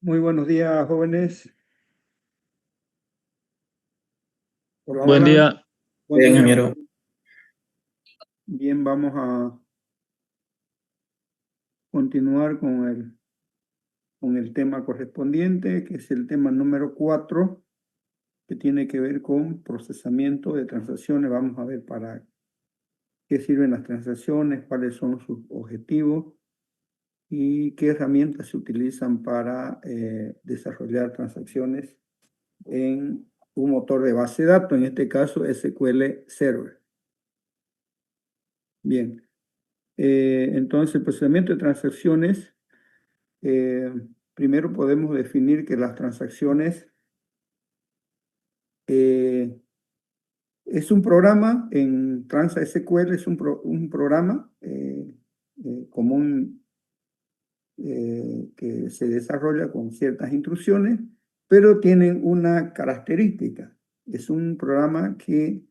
Muy buenos días, jóvenes. Hola, Buen hola. día. Buen Bien, día. ingeniero. Bien, vamos a continuar con el tema correspondiente, que es el tema número 4, que tiene que ver con procesamiento de transacciones. Vamos a ver para qué sirven las transacciones, cuáles son sus objetivos y qué herramientas se utilizan para desarrollar transacciones en un motor de base de datos, en este caso SQL Server. Bien. Entonces, el procesamiento de transacciones, primero podemos definir que las transacciones es un programa en Transa SQL, es un programa común que se desarrolla con ciertas instrucciones, pero tienen una característica. Es un programa que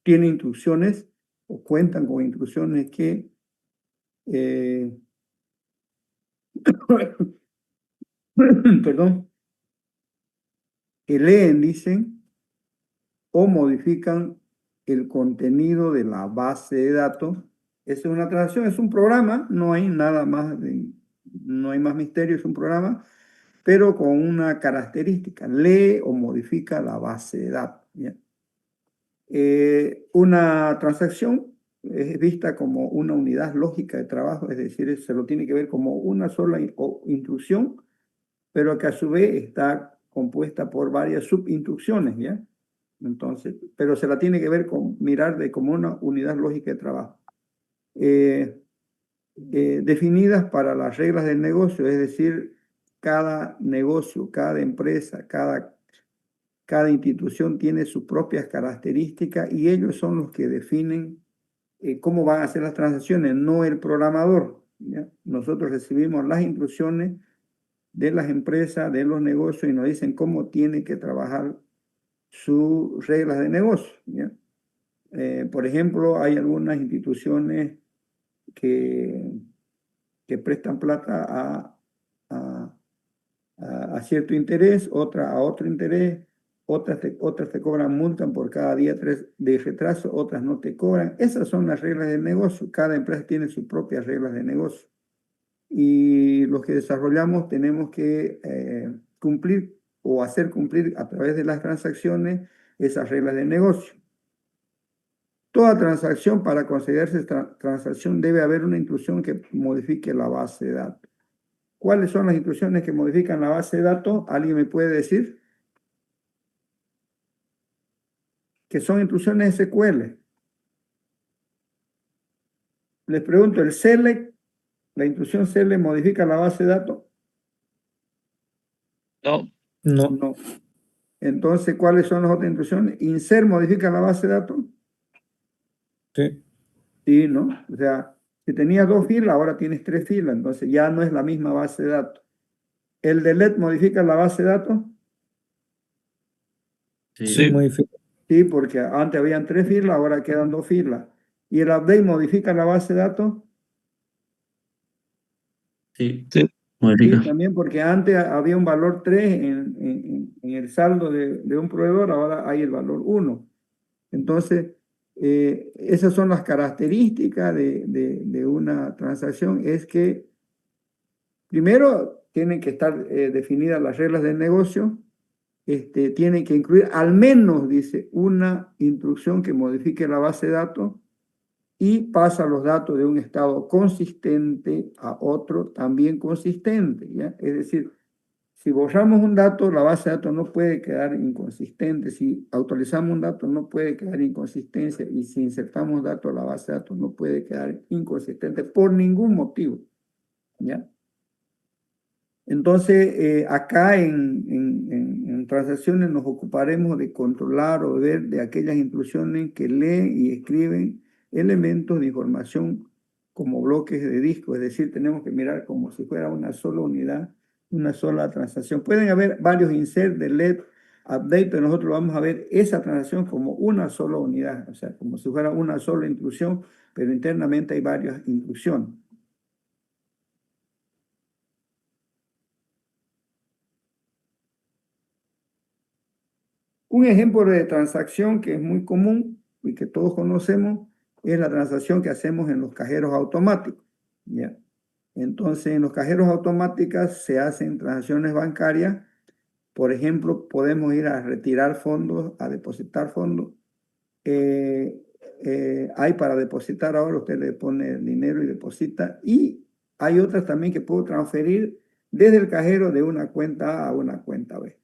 tiene instrucciones o cuentan con instrucciones que perdón, que leen, dicen, o modifican el contenido de la base de datos. Esa es una transacción, es un programa, no hay nada más, no hay más misterio, es un programa, pero con una característica, lee o modifica la base de datos. ¿Ya? Una transacción es vista como una unidad lógica de trabajo, es decir, se lo tiene que ver como una sola instrucción, pero que a su vez está compuesta por varias subinstrucciones, ¿ya? Entonces, pero se la tiene que ver con mirar de como una unidad lógica de trabajo. Definidas para las reglas del negocio, es decir, cada negocio, cada empresa, cada institución tiene sus propias características y ellos son los que definen cómo van a hacer las transacciones, no el programador. ¿Ya? Nosotros recibimos las instrucciones de las empresas, de los negocios y nos dicen cómo tiene que trabajar sus reglas de negocio. ¿Ya? Por ejemplo, hay algunas instituciones que, que prestan plata a, a cierto interés, otras a otro interés, otras te cobran multa por cada día 3 de retraso, otras no te cobran. Esas son las reglas del negocio. Cada empresa tiene sus propias reglas de negocio. Y los que desarrollamos tenemos que cumplir o hacer cumplir a través de las transacciones esas reglas de negocio. Toda transacción, para considerarse transacción, debe haber una instrucción que modifique la base de datos. ¿Cuáles son las instrucciones que modifican la base de datos? ¿Alguien me puede decir? Que son instrucciones SQL. Les pregunto, ¿el select, la instrucción select modifica la base de datos? No, No. Entonces, ¿cuáles son las otras instrucciones? ¿Insert modifica la base de datos? Sí. Sí, ¿no? O sea, si tenías 2 filas, ahora tienes 3 filas, entonces ya no es la misma base de datos. ¿El delete modifica la base de datos? Sí, modifica. Sí, porque antes habían 3 filas, ahora quedan 2 filas. ¿Y el update modifica la base de datos? sí, Sí, modifica. también porque antes había un valor 3 en el saldo de un proveedor, ahora hay el valor 1. Entonces, esas son las características de una transacción, es que primero tienen que estar definidas las reglas del negocio, tienen que incluir al menos, dice, una instrucción que modifique la base de datos y pasa los datos de un estado consistente a otro también consistente, ¿ya? Es decir, si borramos un dato, la base de datos no puede quedar inconsistente. Si actualizamos un dato, no puede quedar inconsistencia. Y si insertamos datos, la base de datos no puede quedar inconsistente por ningún motivo, ¿ya? Entonces, acá en transacciones nos ocuparemos de controlar o ver de aquellas instrucciones que leen y escriben elementos de información como bloques de disco, es decir, tenemos que mirar como si fuera una sola unidad, una sola transacción. Pueden haber varios insert, delete, update, pero nosotros vamos a ver esa transacción como una sola unidad, o sea, como si fuera una sola instrucción, pero internamente hay varias instrucciones. Un ejemplo de transacción que es muy común y que todos conocemos es la transacción que hacemos en los cajeros automáticos. ¿Ya? Entonces, en los cajeros automáticos se hacen transacciones bancarias. Por ejemplo, podemos ir a retirar fondos, a depositar fondos. Hay para depositar ahora, usted le pone el dinero y deposita. Y hay otras también que puedo transferir desde el cajero de una cuenta A a una cuenta B.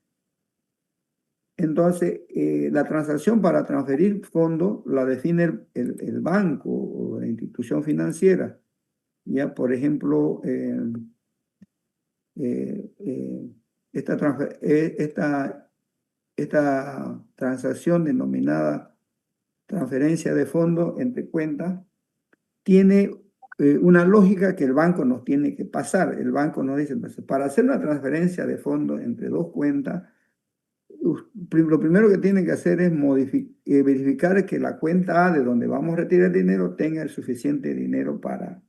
Entonces, la transacción para transferir fondos la define el banco o la institución financiera. Ya, por ejemplo, esta transacción denominada transferencia de fondos entre cuentas tiene una lógica que el banco nos tiene que pasar. El banco nos dice, pues, para hacer una transferencia de fondos entre dos cuentas, lo primero que tienen que hacer es verificar que la cuenta A de donde vamos a retirar el dinero tenga el suficiente dinero para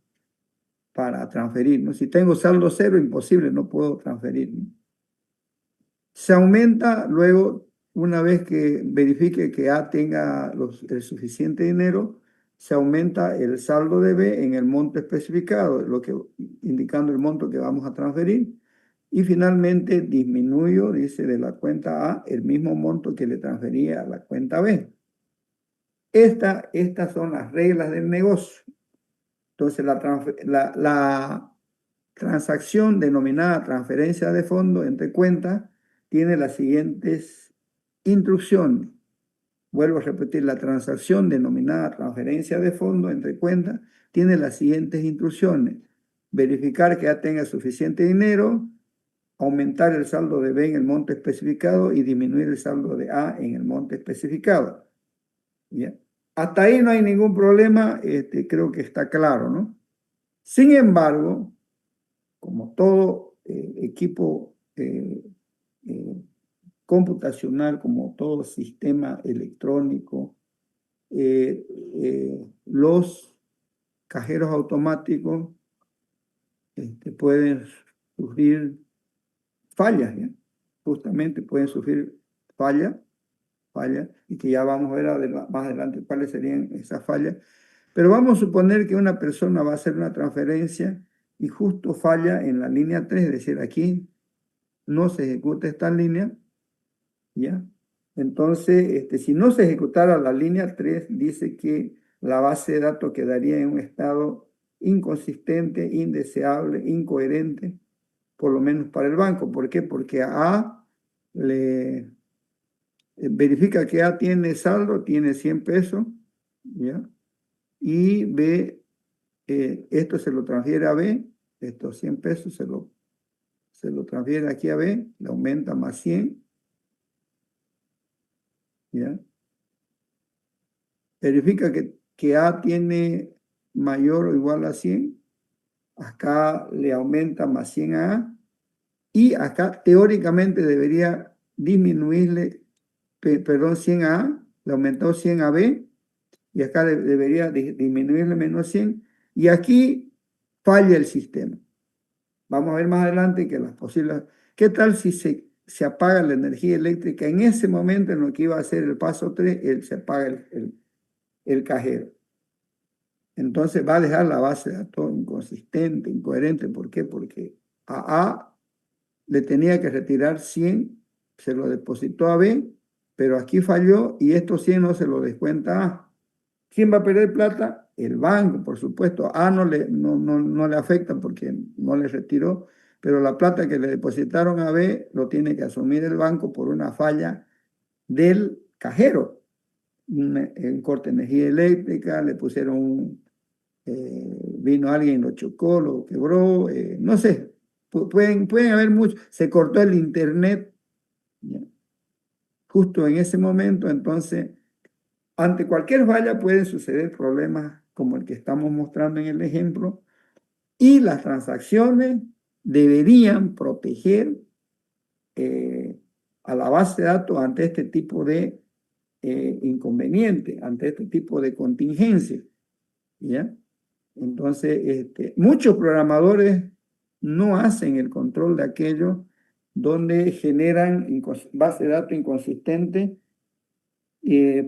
transferir, ¿no? Si tengo saldo cero, imposible, no puedo transferir, ¿no? Se aumenta luego, una vez que verifique que A tenga el suficiente dinero, se aumenta el saldo de B en el monto especificado, indicando el monto que vamos a transferir. Y finalmente disminuyo, dice, de la cuenta A el mismo monto que le transfería a la cuenta B. Estas son las reglas del negocio. Entonces, la transacción denominada transferencia de fondos entre cuentas tiene las siguientes instrucciones. Vuelvo a repetir, la transacción denominada transferencia de fondos entre cuentas tiene las siguientes instrucciones. Verificar que ya tenga suficiente dinero, aumentar el saldo de B en el monto especificado y disminuir el saldo de A en el monto especificado. ¿Ya? Hasta ahí no hay ningún problema, creo que está claro, ¿no? Sin embargo, como todo equipo computacional, como todo sistema electrónico, los cajeros automáticos pueden sufrir fallas, ¿ya? Justamente pueden sufrir fallas, y que ya vamos a ver más adelante cuáles serían esas fallas. Pero vamos a suponer que una persona va a hacer una transferencia y justo falla en la línea 3, es decir, aquí no se ejecuta esta línea, ¿ya? Entonces, si no se ejecutara la línea 3, dice que la base de datos quedaría en un estado inconsistente, indeseable, incoherente, por lo menos para el banco. ¿Por qué? Porque A le verifica que A tiene saldo, tiene 100 pesos, ¿ya? Y B, esto se lo transfiere a B, estos 100 pesos se lo transfiere aquí a B, le aumenta más 100, ¿ya? Verifica que A tiene mayor o igual a 100, acá le aumenta más 100 a A, y acá teóricamente debería disminuirle, perdón, 100 a A, le aumentó 100 a B, y acá debería disminuirle menos 100, y aquí falla el sistema. Vamos a ver más adelante que las posibles... ¿Qué tal si se apaga la energía eléctrica en ese momento en lo que iba a ser el paso 3, se apaga el cajero? Entonces va a dejar la base de datos inconsistente, incoherente. ¿Por qué? Porque a A le tenía que retirar 100, se lo depositó a B, pero aquí falló y estos 100 no se lo descuenta a A. ¿Quién va a perder plata? El banco, por supuesto. A no le afecta porque no le retiró, pero la plata que le depositaron a B lo tiene que asumir el banco por una falla del cajero. Un corte de energía eléctrica, le pusieron vino alguien, lo chocó, lo quebró, no sé, pueden haber muchos. Se cortó el internet, ¿ya? Justo en ese momento. Entonces, ante cualquier falla pueden suceder problemas como el que estamos mostrando en el ejemplo, y las transacciones deberían proteger a la base de datos ante este tipo de inconveniente, ante este tipo de contingencia, ¿ya? Entonces, muchos programadores no hacen el control de aquello donde generan base de datos inconsistentes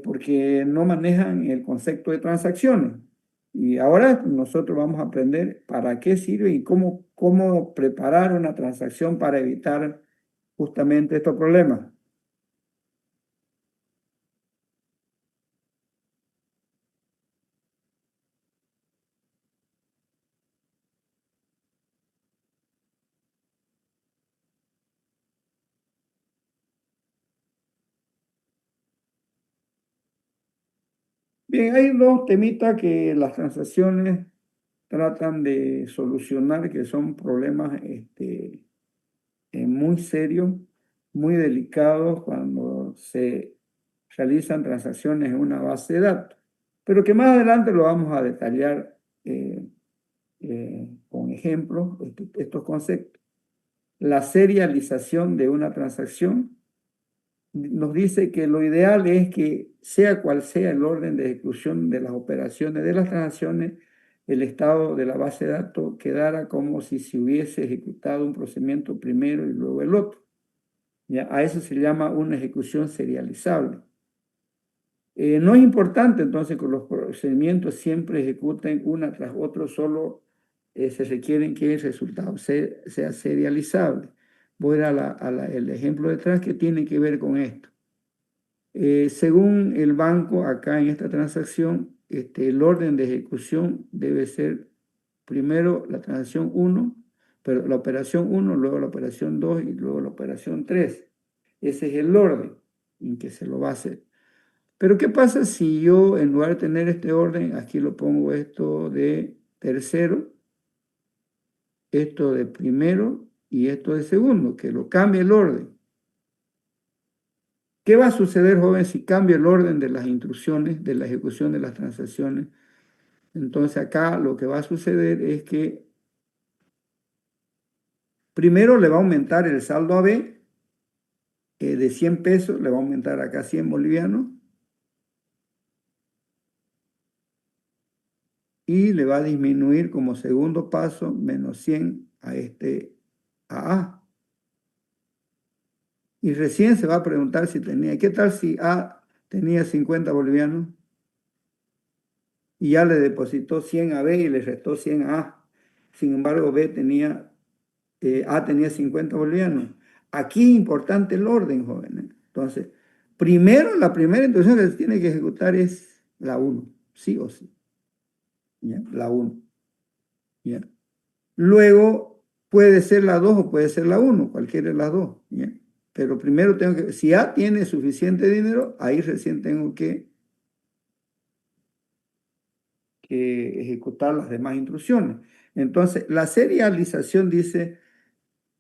porque no manejan el concepto de transacciones. Y ahora nosotros vamos a aprender para qué sirve y cómo preparar una transacción para evitar justamente estos problemas. Bien, hay dos temitas que las transacciones tratan de solucionar, que son problemas muy serios, muy delicados cuando se realizan transacciones en una base de datos, pero que más adelante lo vamos a detallar con ejemplos, estos conceptos. La serialización de una transacción nos dice que lo ideal es que sea cual sea el orden de ejecución de las operaciones de las transacciones, el estado de la base de datos quedara como si se hubiese ejecutado un procedimiento primero y luego el otro. ¿Ya? A eso se llama una ejecución serializable. No es importante entonces que los procedimientos siempre ejecuten una tras otro, solo se requieren que el resultado sea serializable. Voy a el ejemplo detrás que tiene que ver con esto. Según el banco, acá en esta transacción, el orden de ejecución debe ser primero la transacción 1, pero la operación 1, luego la operación 2 y luego la operación 3. Ese es el orden en que se lo va a hacer. Pero ¿qué pasa si yo, en lugar de tener este orden, aquí lo pongo esto de tercero, esto de primero y esto de segundo, que lo cambie el orden? ¿Qué va a suceder, joven, si cambio el orden de las instrucciones, de la ejecución de las transacciones? Entonces acá lo que va a suceder es que primero le va a aumentar el saldo a B de 100 pesos, le va a aumentar acá 100 bolivianos y le va a disminuir como segundo paso menos 100 a A. Y recién se va a preguntar si tenía, ¿qué tal si A tenía 50 bolivianos? Y ya le depositó 100 a B y le restó 100 a A. Sin embargo, A tenía 50 bolivianos. Aquí es importante el orden, jóvenes. Entonces, primero, la primera instrucción que se tiene que ejecutar es la 1, sí o sí. ¿Ya? La 1. ¿Ya? Luego, puede ser la 2 o puede ser la 1, cualquiera de las dos. ¿Ya? Pero primero tengo que, si A tiene suficiente dinero, ahí recién tengo que ejecutar las demás instrucciones. Entonces, la serialización dice,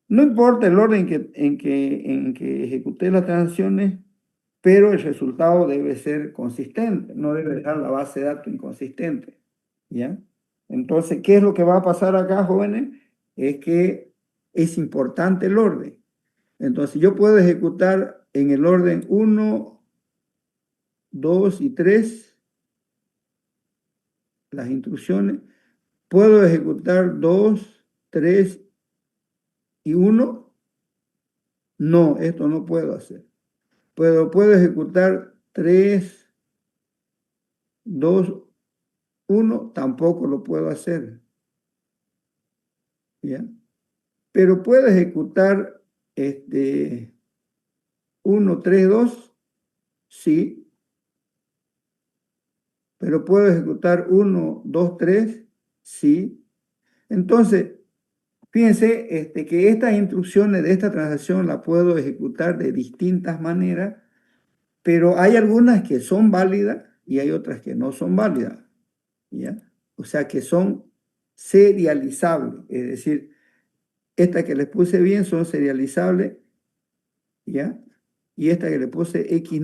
no importa el orden en que ejecuté las transacciones, pero el resultado debe ser consistente, no debe dejar la base de datos inconsistente. ¿Ya? Entonces, ¿qué es lo que va a pasar acá, jóvenes? Es que es importante el orden. Entonces, yo puedo ejecutar en el orden 1, 2 y 3 las instrucciones. ¿Puedo ejecutar 2, 3 y 1? No, esto no puedo hacer. Puedo ejecutar 3, 2, 1, tampoco lo puedo hacer. ¿Ya? Pero puedo ejecutar 1, 3, 2, sí. Pero puedo ejecutar 1, 2, 3, sí. Entonces, fíjense que estas instrucciones de esta transacción la puedo ejecutar de distintas maneras, pero hay algunas que son válidas y hay otras que no son válidas. ¿Ya? O sea, que son serializables, es decir, estas que les puse bien son serializables, ¿ya? Y estas que le puse X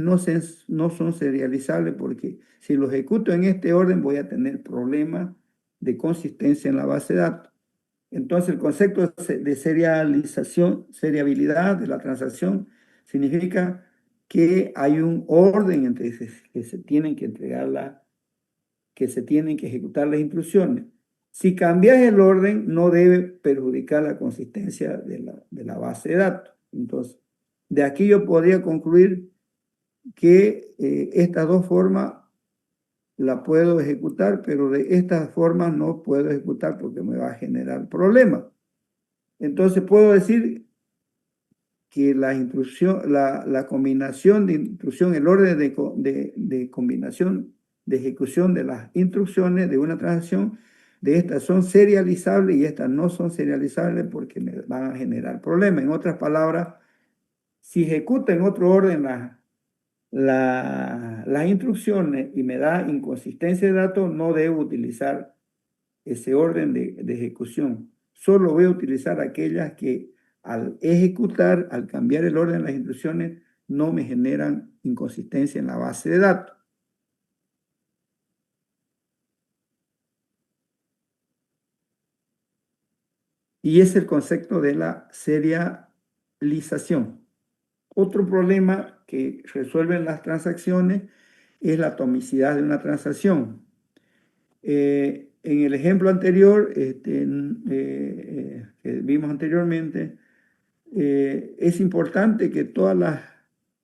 no son serializables porque si los ejecuto en este orden voy a tener problemas de consistencia en la base de datos. Entonces, el concepto de serialización, seriabilidad de la transacción, significa que hay un orden entre que se tienen que entregar que se tienen que ejecutar las instrucciones. Si cambias el orden, no debe perjudicar la consistencia de la base de datos. Entonces, de aquí yo podría concluir que estas dos formas la puedo ejecutar, pero de estas formas no puedo ejecutar porque me va a generar problemas. Entonces puedo decir que la combinación de instrucción, el orden de combinación de ejecución de las instrucciones de una transacción, de estas son serializables y estas no son serializables porque me van a generar problemas. En otras palabras, si ejecuta en otro orden las instrucciones y me da inconsistencia de datos, no debo utilizar ese orden de ejecución. Solo voy a utilizar aquellas que al ejecutar, al cambiar el orden de las instrucciones, no me generan inconsistencia en la base de datos. Y es el concepto de la serialización. Otro problema que resuelven las transacciones es la atomicidad de una transacción. En el ejemplo anterior, que vimos anteriormente, es importante que todas las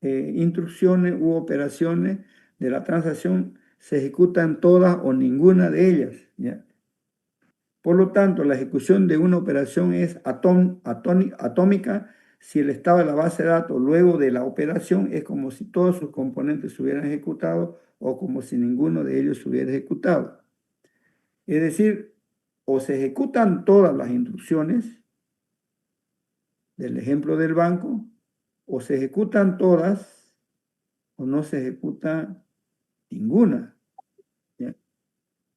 instrucciones u operaciones de la transacción se ejecutan todas o ninguna de ellas, ¿ya? Por lo tanto, la ejecución de una operación es atómica si el estado de la base de datos luego de la operación es como si todos sus componentes se hubieran ejecutado o como si ninguno de ellos se hubiera ejecutado. Es decir, o se ejecutan todas las instrucciones del ejemplo del banco, o se ejecutan todas o no se ejecuta ninguna, ¿ya?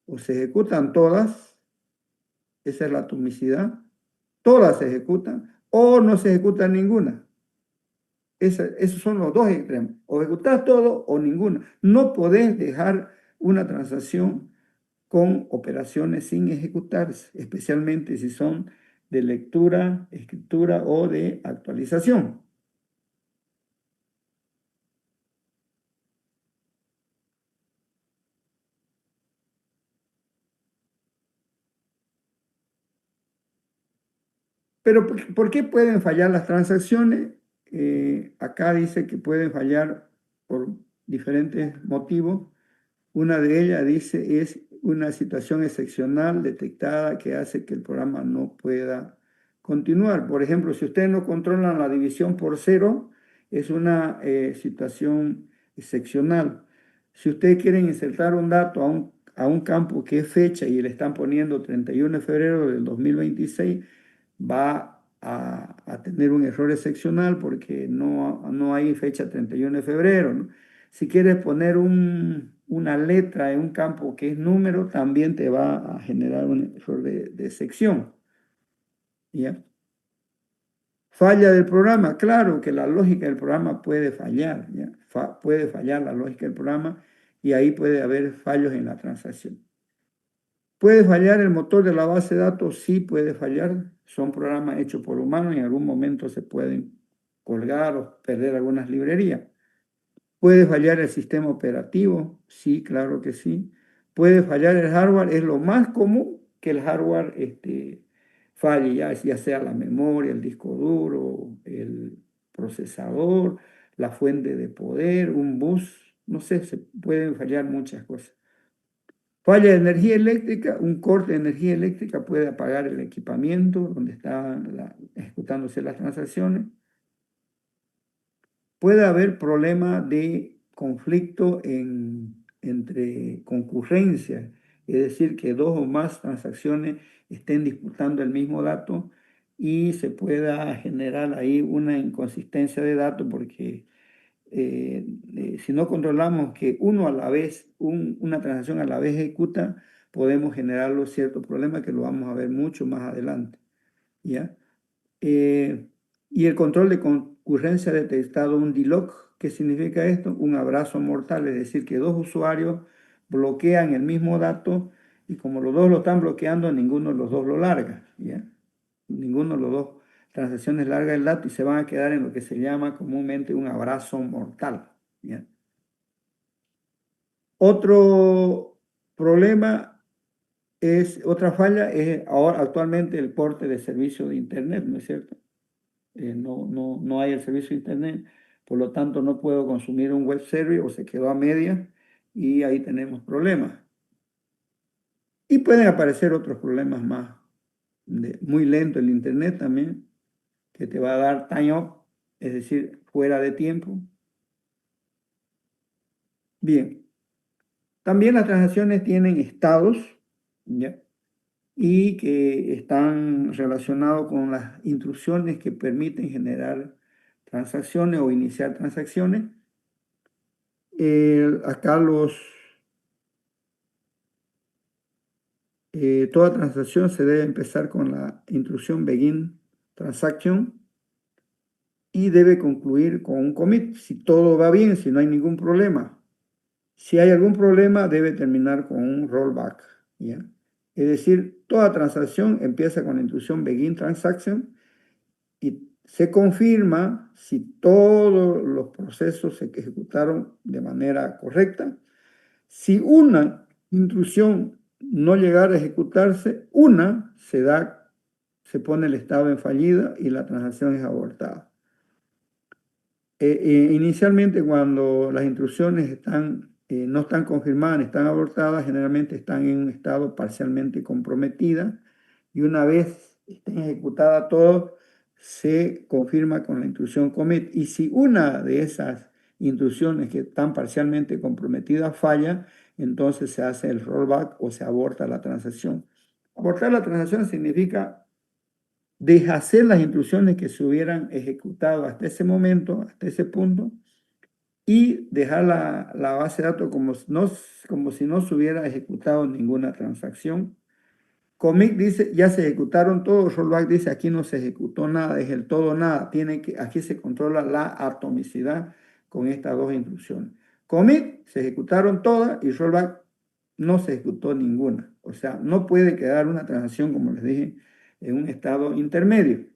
O se ejecutan todas, esa es la atomicidad, todas se ejecutan o no se ejecuta ninguna. Esos son los dos extremos, o ejecutar todo o ninguna. No podés dejar una transacción con operaciones sin ejecutarse, especialmente si son de lectura, escritura o de actualización. Pero ¿por qué pueden fallar las transacciones? Acá dice que pueden fallar por diferentes motivos. Una de ellas dice es una situación excepcional detectada que hace que el programa no pueda continuar. Por ejemplo, si ustedes no controlan la división por cero, es una situación excepcional. Si ustedes quieren insertar un dato a un campo que es fecha y le están poniendo 31 de febrero del 2026, va a tener un error excepcional porque no hay fecha 31 de febrero, ¿no? Si quieres poner una letra en un campo que es número, también te va a generar un error de sección, ¿ya? Falla del programa, claro que la lógica del programa puede fallar, ¿ya? Puede fallar la lógica del programa y ahí puede haber fallos en la transacción. ¿Puede fallar el motor de la base de datos? Sí, puede fallar. Son programas hechos por humanos y en algún momento se pueden colgar o perder algunas librerías. ¿Puede fallar el sistema operativo? Sí, claro que sí. ¿Puede fallar el hardware? Es lo más común que el hardware falle, ya sea la memoria, el disco duro, el procesador, la fuente de poder, un bus, no sé, se pueden fallar muchas cosas. Falla de energía eléctrica, un corte de energía eléctrica puede apagar el equipamiento donde están ejecutándose las transacciones. Puede haber problema de conflicto entre concurrencia, es decir, que dos o más transacciones estén disputando el mismo dato y se pueda generar ahí una inconsistencia de datos porque si no controlamos que uno a la vez, una transacción a la vez ejecuta, podemos generar los ciertos problemas que lo vamos a ver mucho más adelante, ¿ya? Y el control de concurrencia ha detectado un D-Lock. ¿Qué significa esto? Un abrazo mortal, es decir, que dos usuarios bloquean el mismo dato y como los dos lo están bloqueando, ninguno de los dos lo larga, ¿ya? Ninguno de los dos transacciones larga el dato y se van a quedar en lo que se llama comúnmente un abrazo mortal, ¿ya? Otro problema otra falla es ahora actualmente el corte de servicio de Internet, ¿no es cierto? No hay el servicio de Internet, por lo tanto no puedo consumir un web service o se quedó a media y ahí tenemos problemas. Y pueden aparecer otros problemas más. Muy lento el internet también, que te va a dar time up, es decir, fuera de tiempo. Bien, también las transacciones tienen estados, ¿ya? Y que están relacionados con las instrucciones que permiten generar transacciones o iniciar transacciones. Acá toda transacción se debe empezar con la instrucción begin transaction y debe concluir con un commit. Si todo va bien, si no hay ningún problema. Si hay algún problema, debe terminar con un rollback, ¿ya? Es decir, toda transacción empieza con la instrucción begin transaction y se confirma si todos los procesos se ejecutaron de manera correcta. Si una intrusión no llegara a ejecutarse, se pone el estado en fallida y la transacción es abortada. Inicialmente, cuando las instrucciones no están confirmadas, están abortadas, generalmente están en un estado parcialmente comprometida y una vez estén ejecutadas todas, se confirma con la instrucción commit. Y si una de esas instrucciones que están parcialmente comprometidas falla, entonces se hace el rollback o se aborta la transacción. Abortar la transacción significa deshacer las instrucciones que se hubieran ejecutado hasta ese momento, hasta ese punto, y dejar la base de datos como si no se hubiera ejecutado ninguna transacción. Commit dice, ya se ejecutaron todos. Rollback dice, aquí no se ejecutó nada, es el todo nada. Aquí se controla la atomicidad con estas dos instrucciones. Commit, se ejecutaron todas y rollback no se ejecutó ninguna. O sea, no puede quedar una transacción, como les dije, en un estado intermedio.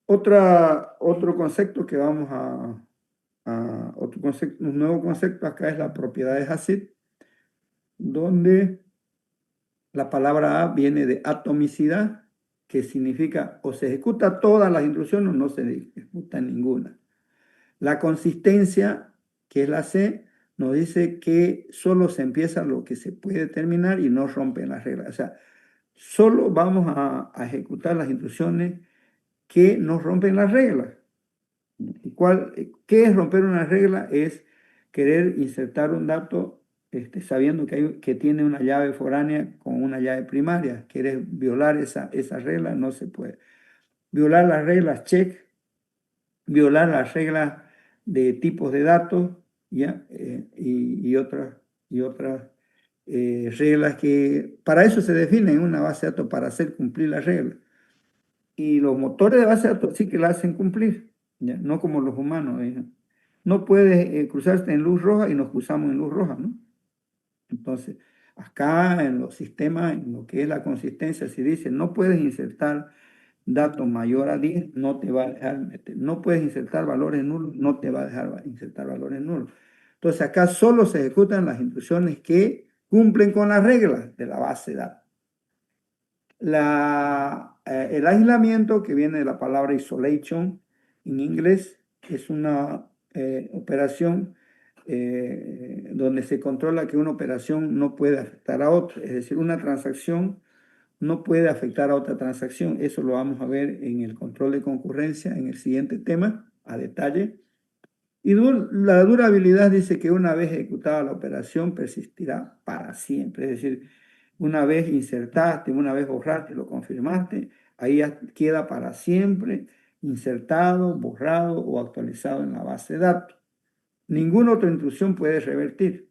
Otro concepto que vamos un nuevo concepto acá es la propiedad de Hasid, donde la palabra A viene de atomicidad, que significa o se ejecuta todas las instrucciones o no se ejecuta ninguna. La consistencia, que es la C, nos dice que solo se empieza lo que se puede terminar y no rompen las reglas. O sea, solo vamos a ejecutar las instrucciones que no rompen las reglas. ¿Qué es romper una regla? Es querer insertar un dato sabiendo que tiene una llave foránea con una llave primaria. Quieres violar esa regla, no se puede. Violar las reglas check, violar las reglas de tipos de datos, ¿ya? Y otras reglas que para eso se define en una base de datos, para hacer cumplir las reglas. Y los motores de base de datos sí que la hacen cumplir, ¿ya? No como los humanos. No puedes cruzarte en luz roja y nos cruzamos en luz roja, ¿no? Entonces, acá en los sistemas, en lo que es la consistencia, si dice no puedes insertar datos mayor a 10, no te va a dejar meter. No puedes insertar valores nulos, no te va a dejar insertar valores nulos. Entonces, acá solo se ejecutan las instrucciones que cumplen con las reglas de la base de datos. El aislamiento, que viene de la palabra isolation en inglés, es una operación donde se controla que una operación no puede afectar a otra. Es decir, una transacción no puede afectar a otra transacción. Eso lo vamos a ver en el control de concurrencia en el siguiente tema, a detalle. Y la durabilidad dice que una vez ejecutada la operación persistirá para siempre. Es decir, una vez insertaste, una vez borraste, lo confirmaste, ahí queda para siempre insertado, borrado o actualizado en la base de datos. Ninguna otra intrusión puede revertir.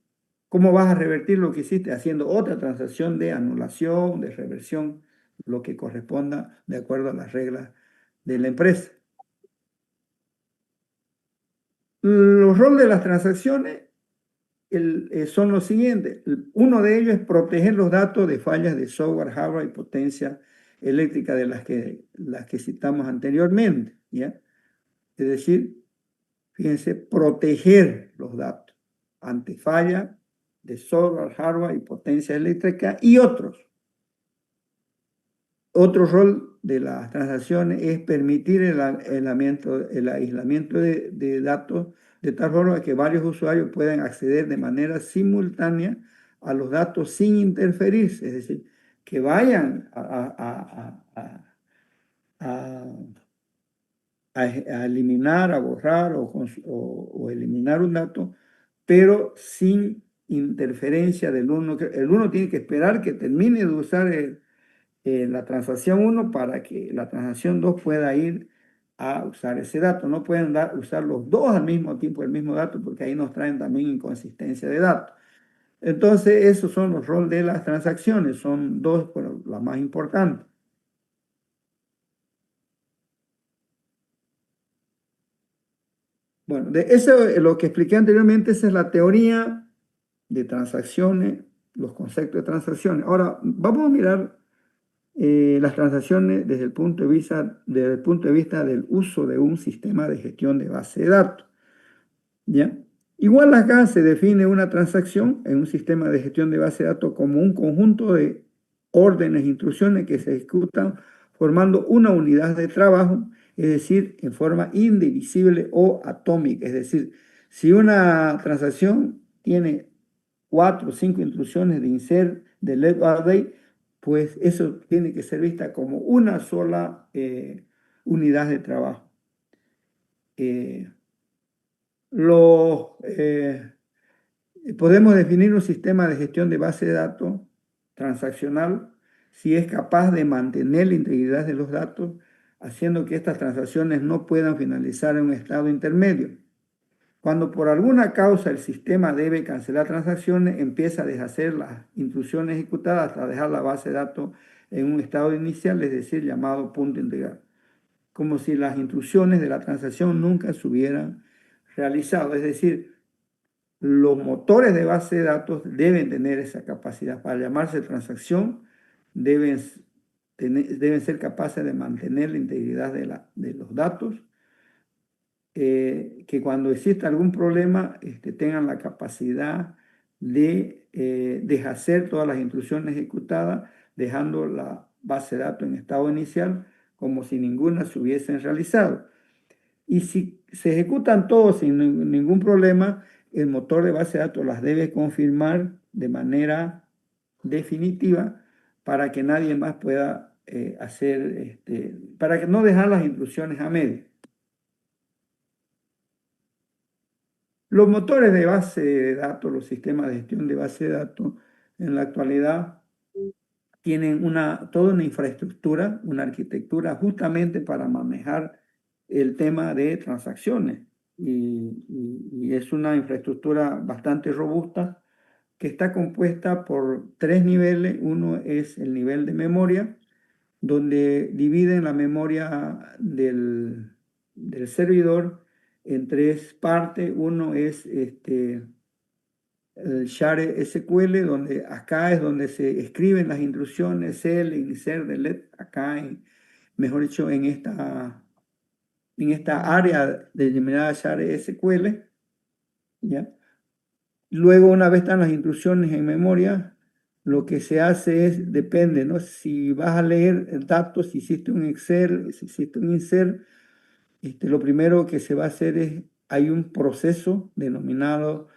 ¿Cómo vas a revertir lo que hiciste? Haciendo otra transacción de anulación, de reversión, lo que corresponda de acuerdo a las reglas de la empresa. Los roles de las transacciones son los siguientes. Uno de ellos es proteger los datos de fallas de software, hardware y potencia eléctrica de las que citamos anteriormente, ¿ya? Es decir, fíjense, proteger los datos ante falla de software, hardware y potencia eléctrica y otros. Otro rol de las transacciones es permitir el aislamiento de datos de tal forma que varios usuarios puedan acceder de manera simultánea a los datos sin interferirse, es decir, que vayan a eliminar, a borrar o eliminar un dato, pero sin interferencia del uno. El uno tiene que esperar que termine de usar la transacción uno para que la transacción 2 pueda ir a usar ese dato. No pueden usar los dos al mismo tiempo el mismo dato porque ahí nos traen también inconsistencia de datos. Entonces, esos son los roles de las transacciones. Son dos, bueno, las más importantes. Bueno, de eso, lo que expliqué anteriormente, esa es la teoría de transacciones, los conceptos de transacciones. Ahora, vamos a mirar las transacciones desde el punto de vista del uso de un sistema de gestión de base de datos. ¿Ya? Igual acá se define una transacción en un sistema de gestión de base de datos como un conjunto de órdenes e instrucciones que se ejecutan formando una unidad de trabajo, es decir, en forma indivisible o atómica. Es decir, si una transacción tiene 4 o 5 instrucciones de insert, de let, update, pues eso tiene que ser vista como una sola unidad de trabajo. Podemos definir un sistema de gestión de base de datos transaccional si es capaz de mantener la integridad de los datos, haciendo que estas transacciones no puedan finalizar en un estado intermedio. Cuando por alguna causa el sistema debe cancelar transacciones, empieza a deshacer las instrucciones ejecutadas hasta dejar la base de datos en un estado inicial, es decir, llamado punto integral, como si las instrucciones de la transacción nunca se hubieran realizado. Es decir, los motores de base de datos deben tener esa capacidad. Para llamarse transacción, deben ser capaces de mantener la integridad de los datos, que cuando exista algún problema tengan la capacidad de deshacer todas las instrucciones ejecutadas, dejando la base de datos en estado inicial como si ninguna se hubiesen realizado. Y si se ejecutan todos sin ningún problema, el motor de base de datos las debe confirmar de manera definitiva para que nadie más pueda hacer, para que no dejar las instrucciones a medio. Los motores de base de datos, los sistemas de gestión de base de datos, en la actualidad tienen toda una infraestructura, una arquitectura justamente para manejar el tema de transacciones. Y es una infraestructura bastante robusta que está compuesta por 3 niveles. Uno es el nivel de memoria, donde dividen la memoria del servidor en 3 partes. Uno es el share SQL, donde acá es donde se escriben las instrucciones, cell, insert, delete, acá, mejor dicho, en esta área denominada share SQL, ¿ya? Luego, una vez están las instrucciones en memoria, lo que se hace es, depende, ¿no? Si vas a leer datos, si hiciste un Excel, si hiciste un insert, lo primero que se va a hacer es, hay un proceso denominado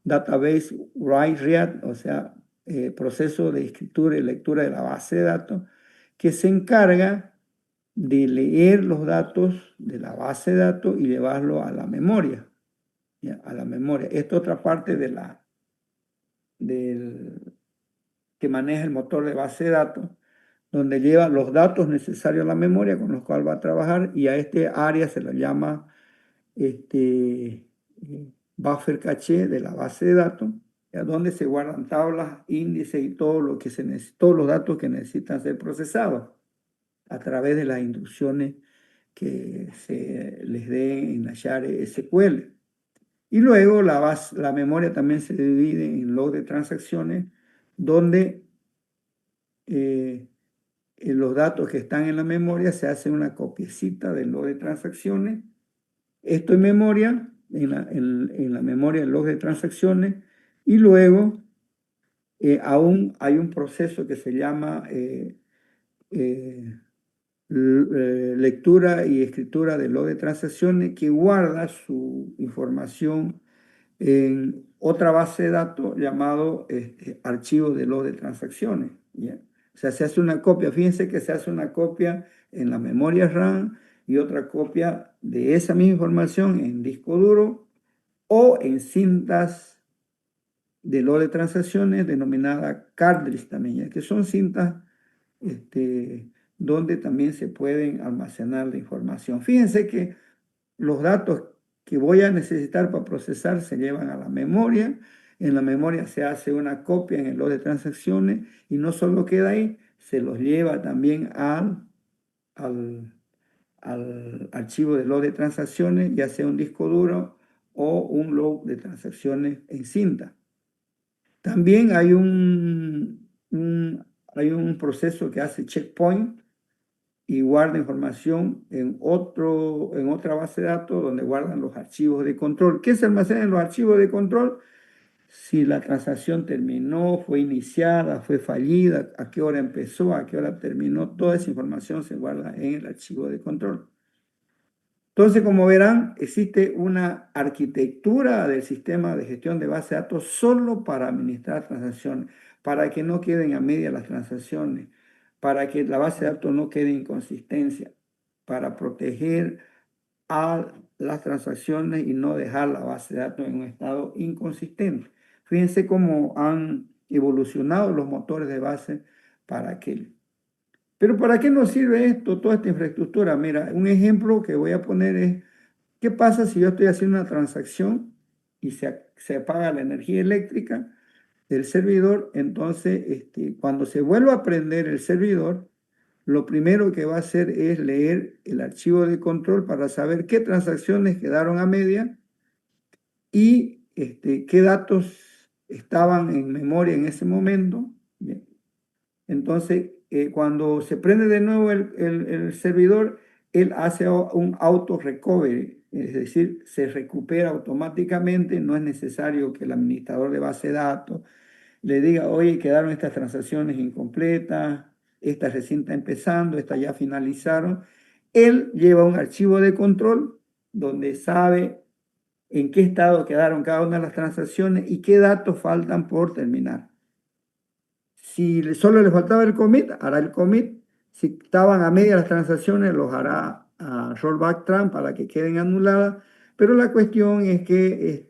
Database Write-Read, o sea, proceso de escritura y lectura de la base de datos, que se encarga de leer los datos de la base de datos y llevarlo a la memoria, ¿ya? A la memoria. Esta otra parte que maneja el motor de base de datos, donde lleva los datos necesarios a la memoria con los cuales va a trabajar, y a este área se le llama buffer caché de la base de datos, donde se guardan tablas, índices y todo lo que todos los datos que necesitan ser procesados a través de las instrucciones que se les dé en la share SQL. Y luego la memoria también se divide en log de transacciones, donde en los datos que están en la memoria se hace una copiecita del log de transacciones. Esto en memoria, en la memoria del log de transacciones, y luego aún hay un proceso que se llama lectura y escritura de log de transacciones que guarda su información en otra base de datos llamado archivo de log de transacciones. ¿Ya? O sea, se hace una copia, fíjense que se hace una copia en la memoria RAM y otra copia de esa misma información en disco duro o en cintas de log de transacciones denominada cartridge también, ya que son cintas donde también se pueden almacenar la información. Fíjense que los datos que voy a necesitar para procesar se llevan a la memoria. En la memoria se hace una copia en el log de transacciones y no solo queda ahí, se los lleva también al archivo de log de transacciones, ya sea un disco duro o un log de transacciones en cinta. También hay hay un proceso que hace checkpoint y guarda información en otra base de datos donde guardan los archivos de control. ¿Qué se almacena en los archivos de control? Si la transacción terminó, fue iniciada, fue fallida, a qué hora empezó, a qué hora terminó, toda esa información se guarda en el archivo de control. Entonces, como verán, existe una arquitectura del sistema de gestión de base de datos solo para administrar transacciones, para que no queden a media las transacciones, para que la base de datos no quede inconsistencia, para proteger a las transacciones y no dejar la base de datos en un estado inconsistente. Fíjense cómo han evolucionado los motores de base para aquello. Pero ¿para qué nos sirve esto, toda esta infraestructura? Mira, un ejemplo que voy a poner es, ¿qué pasa si yo estoy haciendo una transacción y se apaga la energía eléctrica del servidor? Entonces, cuando se vuelva a prender el servidor, lo primero que va a hacer es leer el archivo de control para saber qué transacciones quedaron a media y qué datos estaban en memoria en ese momento. Bien. Entonces, cuando se prende de nuevo el servidor, él hace un auto recovery, es decir, se recupera automáticamente, no es necesario que el administrador de base de datos le diga, oye, quedaron estas transacciones incompletas, estas recién está empezando, estas ya finalizaron. Él lleva un archivo de control donde sabe en qué estado quedaron cada una de las transacciones y qué datos faltan por terminar. Si solo le faltaba el commit, hará el commit. Si estaban a media las transacciones, los hará a rollback trump para que queden anuladas. Pero la cuestión es que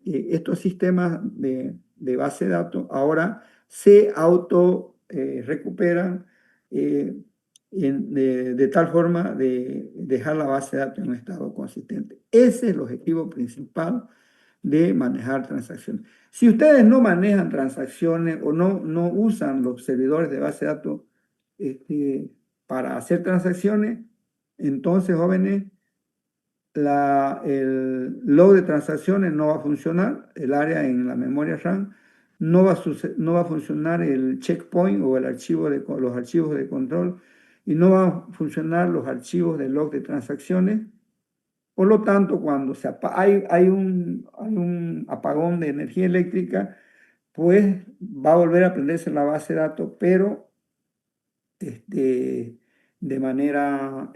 estos sistemas de base de datos ahora se auto recuperan de tal forma de dejar la base de datos en un estado consistente. Ese es el objetivo principal de manejar transacciones. Si ustedes no manejan transacciones o no usan los servidores de base de datos para hacer transacciones, entonces, jóvenes, el log de transacciones no va a funcionar, el área en la memoria RAM, no va a funcionar el checkpoint o los archivos de control y no van a funcionar los archivos de log de transacciones. Por lo tanto, cuando hay un apagón de energía eléctrica, pues va a volver a prenderse la base de datos, pero de manera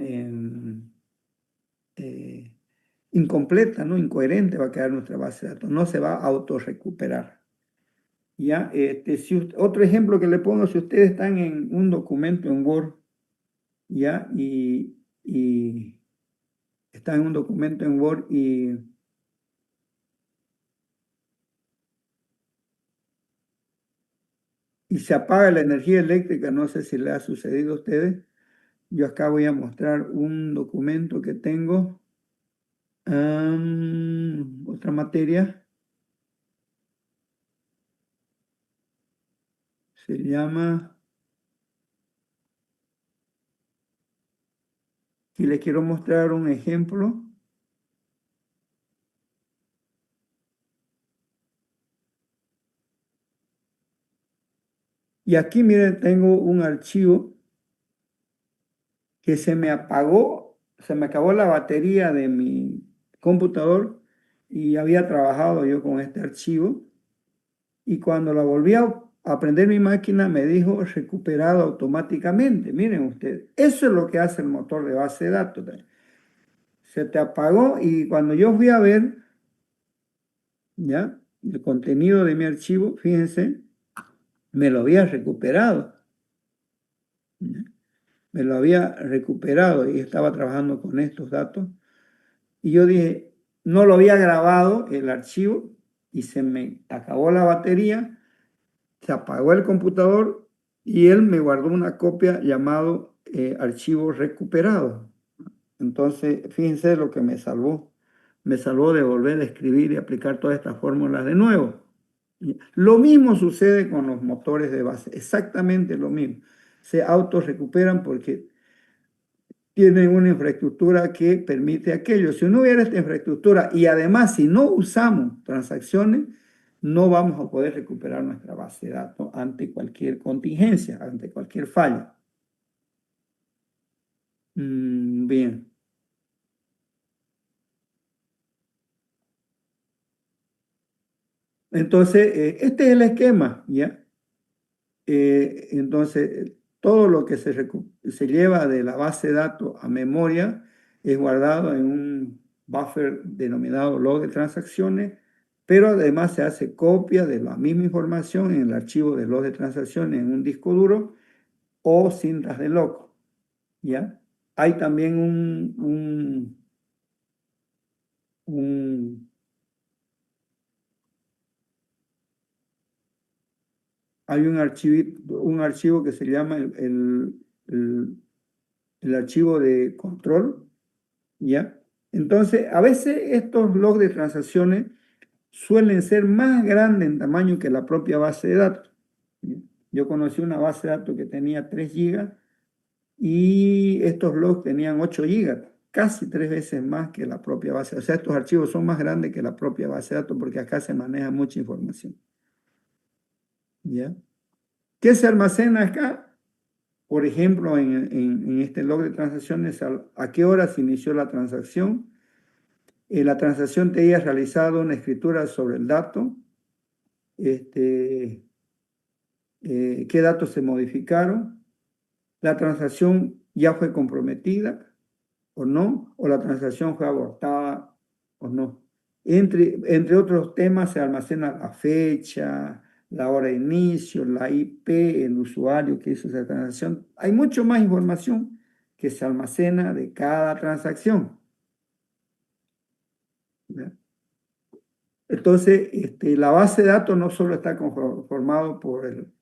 incompleta, ¿no? Incoherente va a quedar nuestra base de datos, no se va a autorrecuperar. ¿Ya? Otro ejemplo que le pongo, si ustedes están en un documento en Word, ¿ya? Y están en un documento en Word y se apaga la energía eléctrica, no sé si le ha sucedido a ustedes. Yo acá voy a mostrar un documento que tengo, otra materia, se llama, y les quiero mostrar un ejemplo. Y aquí, miren, tengo un archivo que se me apagó, se me acabó la batería de mi computador y había trabajado yo con este archivo. Y cuando la volví a aprender mi máquina me dijo recuperado automáticamente. Miren ustedes, eso es lo que hace el motor de base de datos. Se te apagó y cuando yo fui a ver, ¿ya? El contenido de mi archivo, fíjense, me lo había recuperado. ¿Ya? Me lo había recuperado y estaba trabajando con estos datos. Y yo dije, no lo había grabado el archivo y se me acabó la batería, se apagó el computador y él me guardó una copia llamado archivo recuperado. Entonces, fíjense lo que me salvó. Me salvó de volver a escribir y aplicar todas estas fórmulas de nuevo. Lo mismo sucede con los motores de base, exactamente lo mismo. Se autorrecuperan porque tienen una infraestructura que permite aquello. Si no hubiera esta infraestructura y además si no usamos transacciones, no vamos a poder recuperar nuestra base de datos ante cualquier contingencia, ante cualquier falla. Bien. Entonces, este es el esquema, ¿ya? Entonces, todo lo que se lleva de la base de datos a memoria es guardado en un buffer denominado log de transacciones, pero además se hace copia de la misma información en el archivo de log de transacciones en un disco duro o cintas de log, ¿ya? Hay también un hay un archivo que se llama el archivo de control, ¿ya? Entonces, a veces estos logs de transacciones suelen ser más grandes en tamaño que la propia base de datos. ¿Ya? Yo conocí una base de datos que tenía 3 gigas y estos logs tenían 8 gigas, casi 3 veces más que la propia base. O sea, estos archivos son más grandes que la propia base de datos porque acá se maneja mucha información. ¿Ya? ¿Qué se almacena acá? Por ejemplo, en este log de transacciones, ¿a qué hora se inició la transacción? La transacción te haya realizado una escritura sobre el dato, este, qué datos se modificaron, la transacción ya fue comprometida o no, o la transacción fue abortada o no. Entre otros temas se almacena la fecha, la hora de inicio, la IP, el usuario que hizo esa transacción. Hay mucho más información que se almacena de cada transacción. ¿Ya? Entonces, la base de datos no solo está conformado por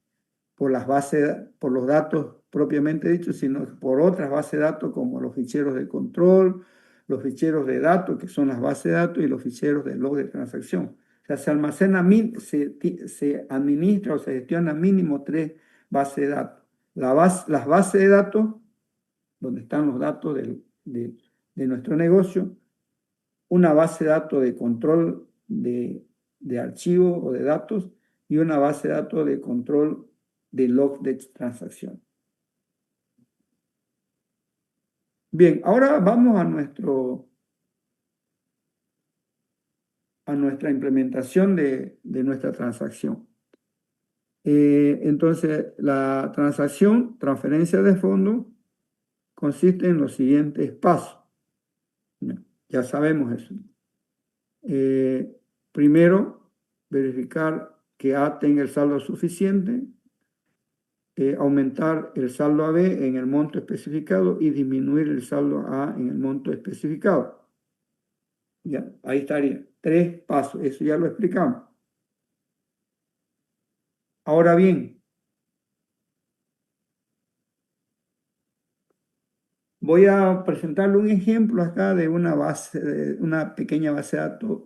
las bases, por los datos propiamente dichos, sino por otras bases de datos como los ficheros de control, los ficheros de datos, que son las bases de datos, y los ficheros de log de transacción. O sea, se almacena, se administra o se gestiona mínimo 3 bases de datos. Las bases de datos, donde están los datos de nuestro negocio, una base de datos de control de archivos o de datos y una base de datos de control de log de transacción. Bien, ahora vamos a nuestra implementación de nuestra transacción. Entonces, la transacción, transferencia de fondos, consiste en los siguientes pasos. Ya sabemos eso. Primero, verificar que A tenga el saldo suficiente, aumentar el saldo a B en el monto especificado y disminuir el saldo A en el monto especificado. Ya, ahí estaría. 3 pasos, eso ya lo explicamos. Ahora bien, voy a presentarle un ejemplo acá de una pequeña base de datos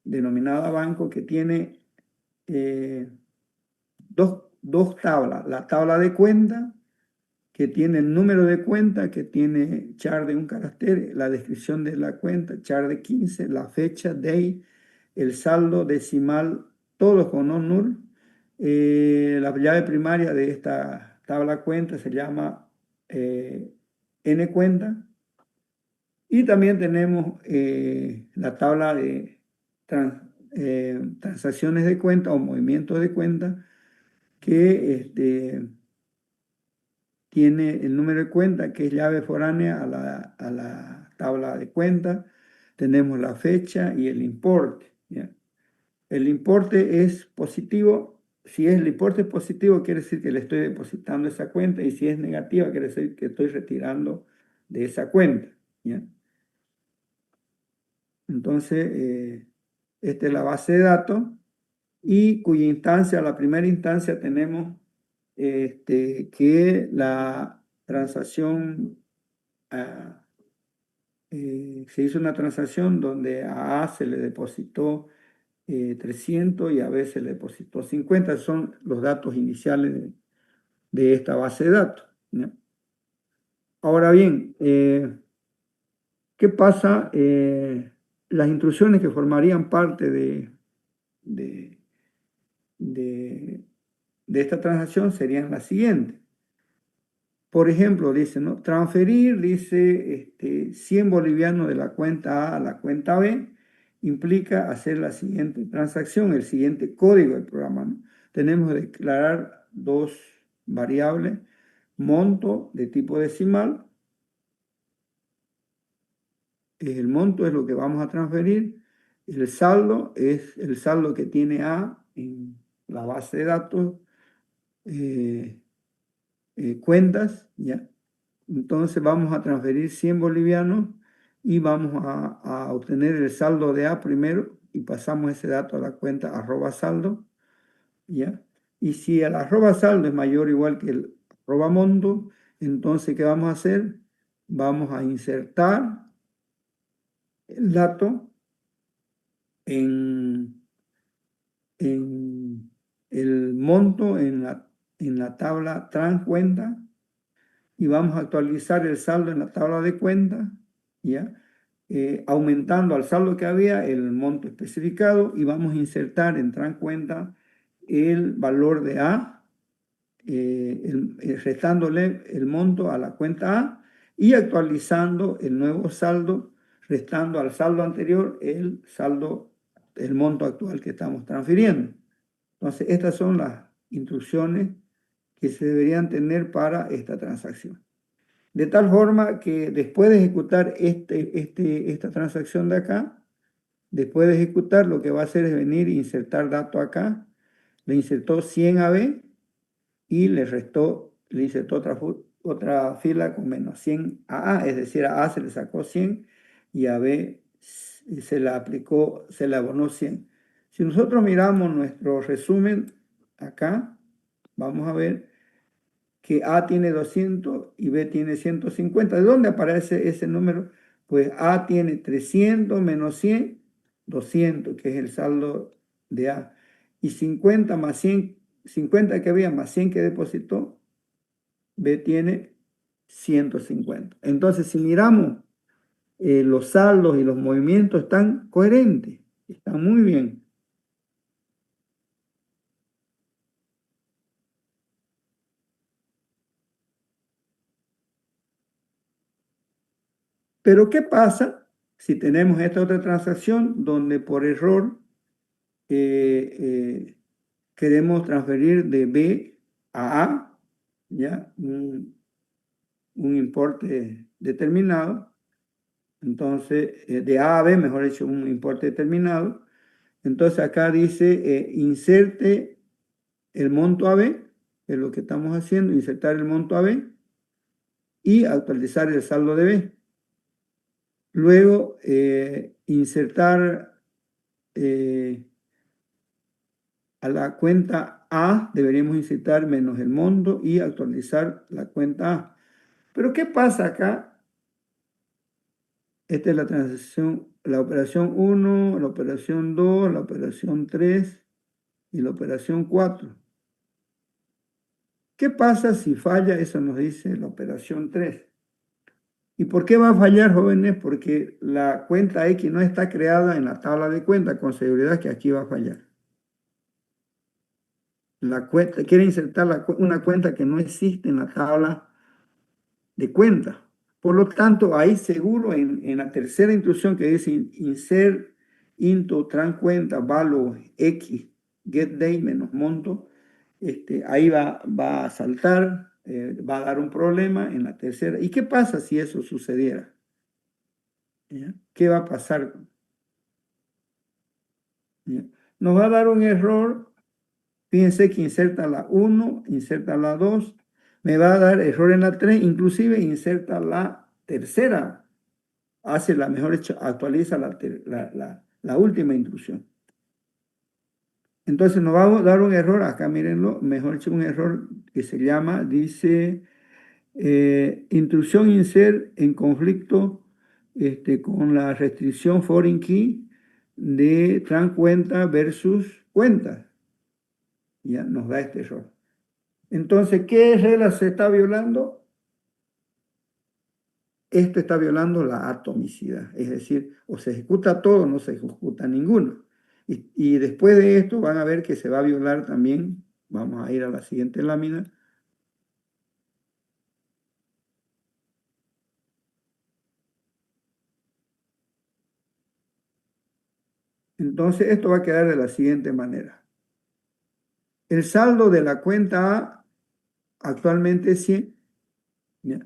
denominada banco que tiene dos tablas. La tabla de cuenta, que tiene el número de cuenta, que tiene char de un carácter, la descripción de la cuenta, char de 15, la fecha, day, el saldo decimal, todos con no null. La llave primaria de esta tabla cuenta se llama n cuenta. Y también tenemos la tabla de transacciones de cuenta o movimientos de cuenta, que tiene el número de cuenta, que es llave foránea a la tabla de cuenta. Tenemos la fecha y el importe. ¿Ya? El importe es positivo. Si el importe es positivo, quiere decir que le estoy depositando esa cuenta, y si es negativa, quiere decir que estoy retirando de esa cuenta. ¿Ya? Entonces, esta es la base de datos, y cuya instancia, la primera instancia, tenemos que la transacción, se hizo una transacción donde a se le depositó 300 y a B se le depositó 50. Son los datos iniciales de esta base de datos. ¿Ya? Ahora bien, ¿qué pasa? Las instrucciones que formarían parte de, de esta transacción serían las siguientes. Por ejemplo, dice, ¿no? Transferir, dice, 100 bolivianos de la cuenta A a la cuenta B, implica hacer la siguiente transacción, el siguiente código del programa, ¿no? Tenemos que declarar dos variables: monto de tipo decimal. El monto es lo que vamos a transferir. El saldo es el saldo que tiene A en la base de datos, cuentas, ¿ya? Entonces vamos a transferir 100 bolivianos y vamos a obtener el saldo de A primero, y pasamos ese dato a la cuenta @saldo, ¿ya? Y si el @saldo es mayor o igual que el @monto, entonces, ¿qué vamos a hacer? Vamos a insertar el dato en el monto en la tabla transcuenta, y vamos a actualizar el saldo en la tabla de cuenta, ¿ya? Aumentando al saldo que había el monto especificado, y vamos a insertar en transcuenta el valor de A, restándole el monto a la cuenta A, y actualizando el nuevo saldo, restando al saldo anterior el monto actual que estamos transfiriendo. Entonces, estas son las instrucciones que se deberían tener para esta transacción. De tal forma que después de ejecutar esta transacción de acá, después de ejecutar, lo que va a hacer es venir e insertar dato acá. Le insertó 100 a B y le insertó otra fila con menos 100 a A, es decir, a se le sacó 100 y a B se le aplicó, se le abonó 100. Si nosotros miramos nuestro resumen acá, vamos a ver que A tiene 200 y B tiene 150. ¿De dónde aparece ese número? Pues A tiene 300 menos 100, 200, que es el saldo de A. Y 50 más 100, 50 que había más 100 que depositó, B tiene 150. Entonces, si miramos, los saldos y los movimientos están coherentes, están muy bien. Pero ¿qué pasa si tenemos esta otra transacción donde por error queremos transferir de B a A, ¿ya? Un importe determinado? Entonces, de A a B, mejor dicho, un importe determinado. Entonces acá dice, inserte el monto a B, es lo que estamos haciendo, insertar el monto a B y actualizar el saldo de B. Luego, insertar a la cuenta A, deberíamos insertar menos el monto y actualizar la cuenta A. Pero ¿qué pasa acá? Esta es la transacción, la operación 1, la operación 2, la operación 3 y la operación 4. ¿Qué pasa si falla? Eso nos dice la operación 3. ¿Y por qué va a fallar, jóvenes? Porque la cuenta X no está creada en la tabla de cuenta. Con seguridad que aquí va a fallar. La cuenta, quiere insertar una cuenta que no existe en la tabla de cuenta. Por lo tanto, ahí seguro en la tercera instrucción que dice insert into transcuenta value X, get date menos monto, ahí va a saltar, va a dar un problema en la tercera. ¿Y qué pasa si eso sucediera? ¿Ya? ¿Qué va a pasar? ¿Ya? Nos va a dar un error. Fíjense que inserta la 1, inserta la 2, me va a dar error en la 3, inclusive inserta la tercera, hace la mejor, actualiza la última intrusión. Entonces nos va a dar un error, acá mírenlo, mejor dicho, un error que se llama, dice, intrusión insert en conflicto con la restricción foreign key de tran cuenta versus cuenta. Ya nos da este error. Entonces, ¿qué regla se está violando? Esto está violando la atomicidad, es decir, o se ejecuta todo o no se ejecuta ninguno. Y después de esto van a ver que se va a violar también, vamos a ir a la siguiente lámina. Entonces, esto va a quedar de la siguiente manera. El saldo de la cuenta A actualmente es 100, ¿ya?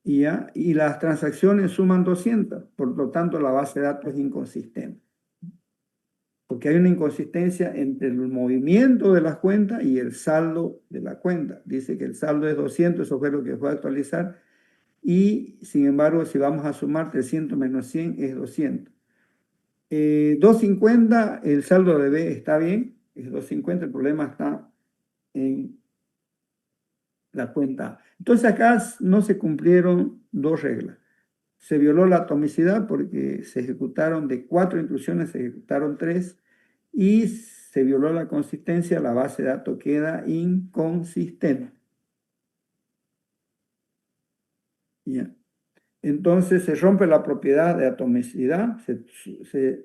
Y las transacciones suman 200, por lo tanto la base de datos es inconsistente. Porque hay una inconsistencia entre el movimiento de las cuentas y el saldo de la cuenta. Dice que el saldo es 200, eso fue lo que fue a actualizar, y sin embargo, si vamos a sumar 300 menos 100 es 200. 250, el saldo de B está bien, es 250, el problema está en la cuenta. Entonces acá no se cumplieron dos reglas. Se violó la atomicidad porque se ejecutaron de 4 intrusiones, se ejecutaron 3, y se violó la consistencia, la base de datos queda inconsistente. ¿Ya? Entonces se rompe la propiedad de atomicidad, se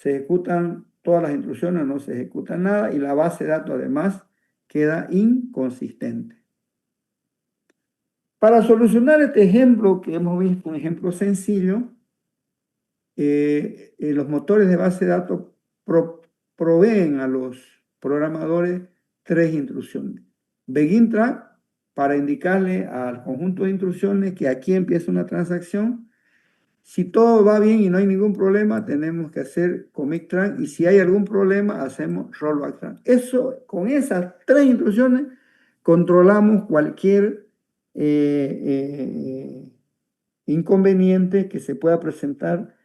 ejecutan todas las intrusiones, no se ejecuta nada, y la base de datos además queda inconsistente. Para solucionar este ejemplo que hemos visto, un ejemplo sencillo, los motores de base de datos proveen a los programadores 3 instrucciones. Begin track, para indicarle al conjunto de instrucciones que aquí empieza una transacción. Si todo va bien y no hay ningún problema, tenemos que hacer commit track, y si hay algún problema, hacemos rollback track. Eso, con esas 3 instrucciones, controlamos cualquier inconveniente que se pueda presentar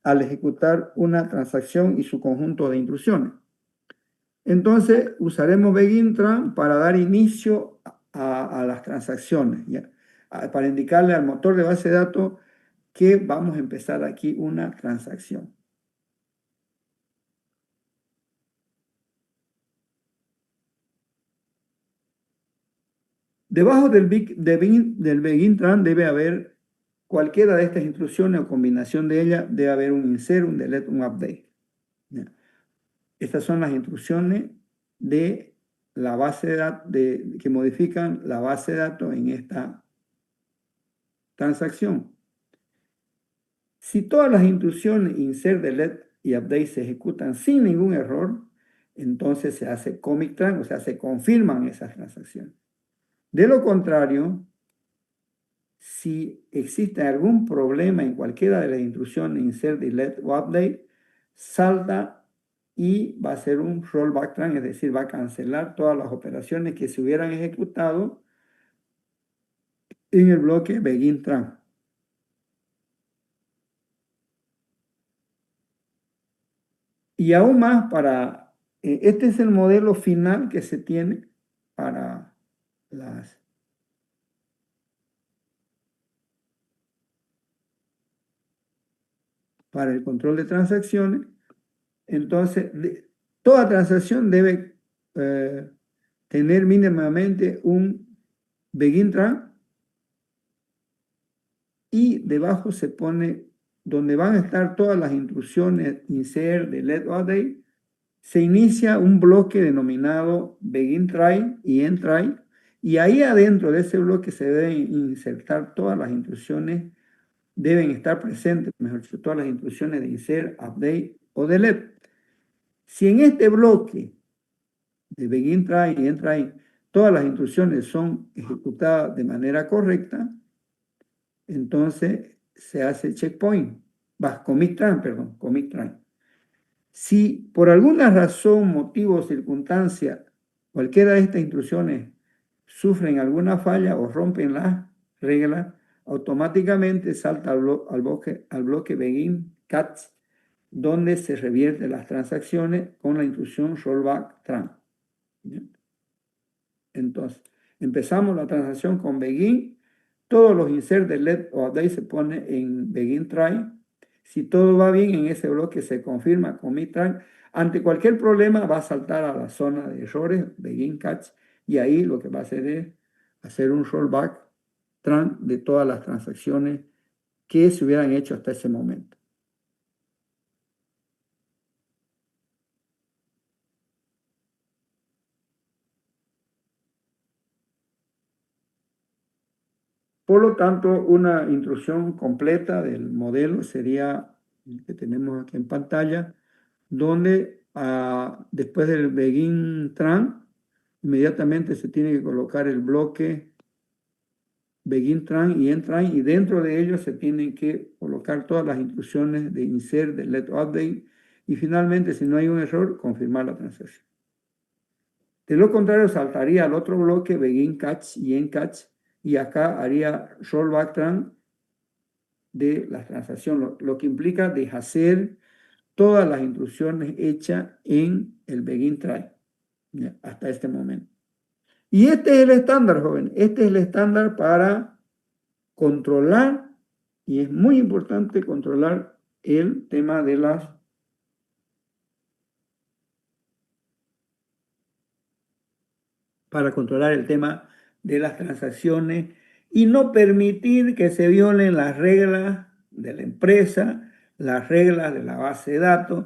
al ejecutar una transacción y su conjunto de instrucciones. Entonces, usaremos BeginTran para dar inicio a las transacciones, ¿ya? Para indicarle al motor de base de datos que vamos a empezar aquí una transacción. Debajo del BeginTran debe haber cualquiera de estas instrucciones o combinación de ellas, debe haber un insert, un delete, un update, ¿ya? Estas son las instrucciones de la base de datos, que modifican la base de datos en esta transacción. Si todas las instrucciones insert, delete y update se ejecutan sin ningún error, entonces se hace commit track, o sea, se confirman esas transacciones. De lo contrario, si existe algún problema en cualquiera de las instrucciones insert, delete o update, salta y va a hacer un rollback track, es decir, va a cancelar todas las operaciones que se hubieran ejecutado en el bloque begin track. Y aún más este es el modelo final que se tiene para para el control de transacciones. Entonces, toda transacción debe tener mínimamente un begin track, y debajo se pone donde van a estar todas las instrucciones insert, delete, update. Se inicia un bloque denominado begin try y end try, y ahí adentro de ese bloque se deben insertar todas las instrucciones, deben estar presentes, mejor dicho, todas las instrucciones de insert, update o delete. Si en este bloque de begin try y end try, todas las instrucciones son ejecutadas de manera correcta, entonces se hace checkpoint, commit try, perdón, commit try. Si por alguna razón, motivo o circunstancia, cualquiera de estas instrucciones sufren alguna falla o rompen las reglas, automáticamente salta al bloque begin catch, donde se revierten las transacciones con la instrucción rollback tran. Entonces, empezamos la transacción con begin, todos los insert, delete o update se pone en begin try. Si todo va bien en ese bloque se confirma commit try. Ante cualquier problema va a saltar a la zona de errores, begin catch, y ahí lo que va a hacer es hacer un rollback tran de todas las transacciones que se hubieran hecho hasta ese momento. Por lo tanto, una instrucción completa del modelo sería el que tenemos aquí en pantalla, donde después del begin tran, inmediatamente se tiene que colocar el bloque begin tran y end tran, y dentro de ellos se tienen que colocar todas las instrucciones de insert, delete, update, y finalmente, si no hay un error, confirmar la transacción. De lo contrario, saltaría al otro bloque begin catch y end catch, y acá haría rollback tran de la transacción, lo que implica deshacer todas las instrucciones hechas en el begin try, ¿ya? Hasta este momento. Y este es el estándar, joven. Este es el estándar para controlar, y es muy importante controlar el tema de las transacciones y no permitir que se violen las reglas de la empresa, las reglas de la base de datos,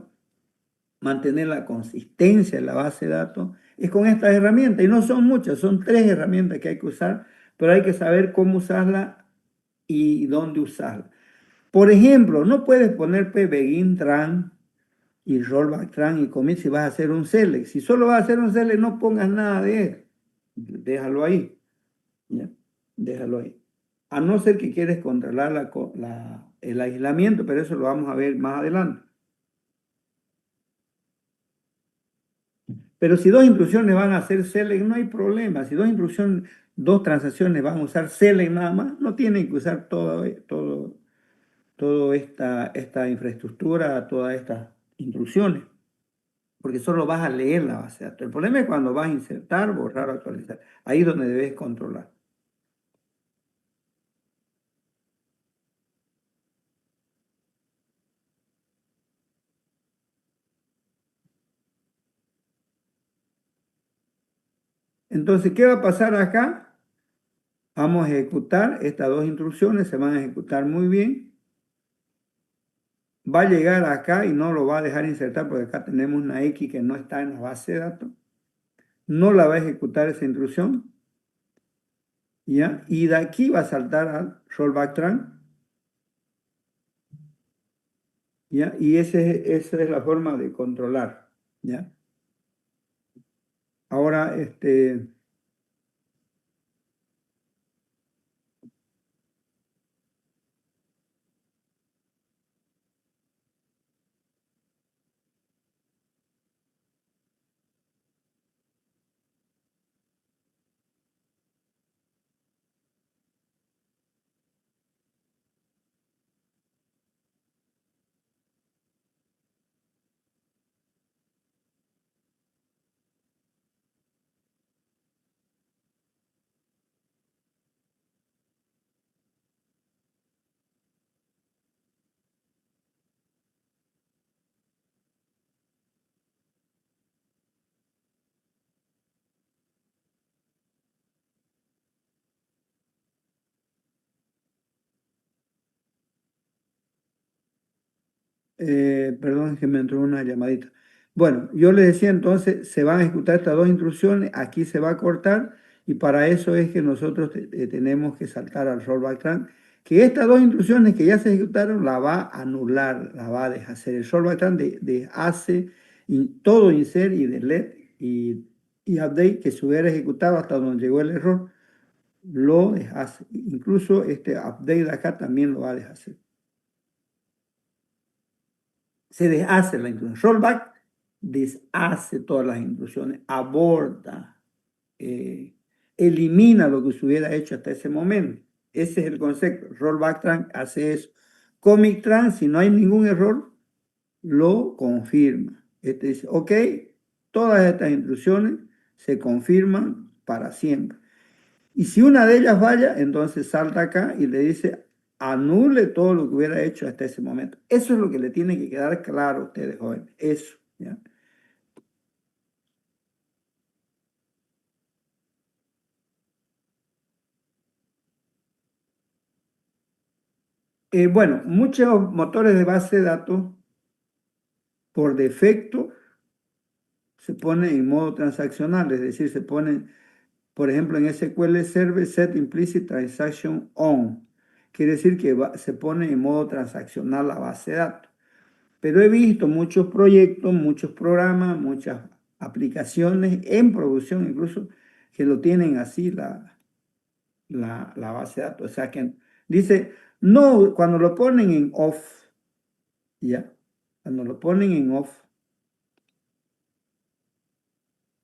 mantener la consistencia de la base de datos, es con estas herramientas, y no son muchas, son 3 herramientas que hay que usar, pero hay que saber cómo usarla y dónde usarla. Por ejemplo, no puedes poner begin tran y rollback tran y commit si vas a hacer un select. Si solo vas a hacer un select, no pongas nada de eso. Déjalo ahí. ¿Ya? Déjalo ahí. A no ser que quieres controlar el aislamiento, pero eso lo vamos a ver más adelante. Pero si 2 instrucciones van a hacer select, no hay problema. Si 2 transacciones van a usar select nada más, no tienen que usar toda esta infraestructura, todas estas instrucciones, porque solo vas a leer la base de datos. El problema es cuando vas a insertar, borrar, actualizar. Ahí es donde debes controlar. Entonces, ¿qué va a pasar acá? Vamos a ejecutar estas 2 instrucciones, se van a ejecutar muy bien. Va a llegar acá y no lo va a dejar insertar porque acá tenemos una X que no está en la base de datos. No la va a ejecutar esa instrucción. ¿Ya? Y de aquí va a saltar al rollback tran. ¿Ya? Y esa es la forma de controlar. ¿Ya? Ahora, perdón, que me entró una llamadita. Bueno, yo les decía entonces, se van a ejecutar estas 2 instrucciones, aquí se va a cortar, y para eso es que nosotros tenemos que saltar al rollback tran, que estas 2 instrucciones que ya se ejecutaron la va a anular, la va a deshacer. El rollback tran hace todo insert y delete y y update que se hubiera ejecutado hasta donde llegó el error, lo deshace. Incluso este update de acá también lo va a deshacer. Se deshace la intrusión. Rollback deshace todas las intrusiones, aborta, elimina lo que se hubiera hecho hasta ese momento. Ese es el concepto. Rollback Tran hace eso. Commit Tran, si no hay ningún error, lo confirma. Este dice, ok, todas estas intrusiones se confirman para siempre. Y si una de ellas falla, entonces salta acá y le dice, anule todo lo que hubiera hecho hasta ese momento. Eso es lo que le tiene que quedar claro a ustedes, jóvenes. Eso, ¿ya? Bueno, muchos motores de base de datos por defecto se ponen en modo transaccional, es decir, se ponen, por ejemplo, en SQL Server Set Implicit Transaction On. Quiere decir que se pone en modo transaccional la base de datos. Pero he visto muchos proyectos, muchos programas, muchas aplicaciones en producción incluso que lo tienen así la base de datos. O sea que dice, no, cuando lo ponen en off, ¿ya? Cuando lo ponen en off,